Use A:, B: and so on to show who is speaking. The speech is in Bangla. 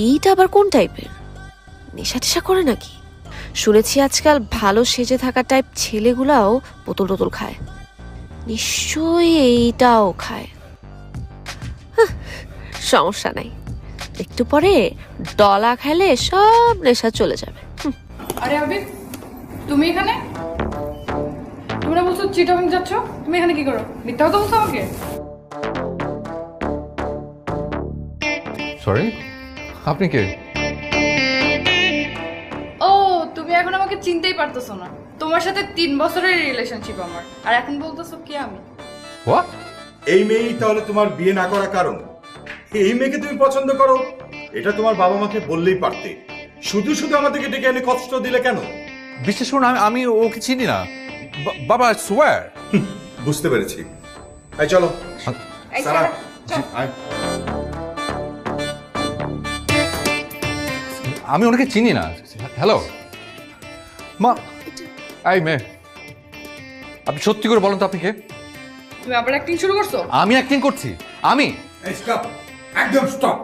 A: এইটা আবার কোন টাইপের? নেশা টেশা করে নাকি? শুনেছি আজকাল ভালো সেজে থাকা টাইপ ছেলেগুলাও বোতল টোতল খায়। নিশ্চয়ই এইটাও খায়। সমস্যা নাই, একটু পরে ডলা খাইলে সব নেশা চলে যাবে।
B: আরে আবির, তুমি এখানে? তোমরা বলছো চিটাগাং যাচ্ছ, তুমি এখানে কি করো? মিথ্যা কথা বলছো আমাকে।
C: সরি, আপনি কে?
B: ও, তুমি এখন আমাকে চিনতেই পারতেছো না। তোমার সাথে 3 বছরের রিলেশনশিপ আমার, আর এখন বলতেছো কি আমি?
C: হোয়াট?
D: এই মেয়েই তাহলে তোমার বিয়ে না করার কারণ? এই মেয়েকে তুমি পছন্দ করো, এটা তোমার বাবা মাকে বললেই পারতে। শুধু শুধু আমাদেরকে ডেকে এনে কষ্ট দিলে কেন?
C: বিশ্বাস করুন, আমি ওকে চিনি না। বাবা, সোয়ার।
D: বুঝতে পেরেছি। এই চলো
B: এই
D: সারা,
B: চল।
D: আয়।
C: আমি ওনাকে চিনি না। হ্যালো মা। এই মেয়ে, আপনি সত্যি করে বলেন তো আপনি কে?
B: তুমি আবার অ্যাক্টিং শুরু করছো?
C: আমি অ্যাক্টিং করছি? আমি
D: এই স্টপ, একদম স্টপ।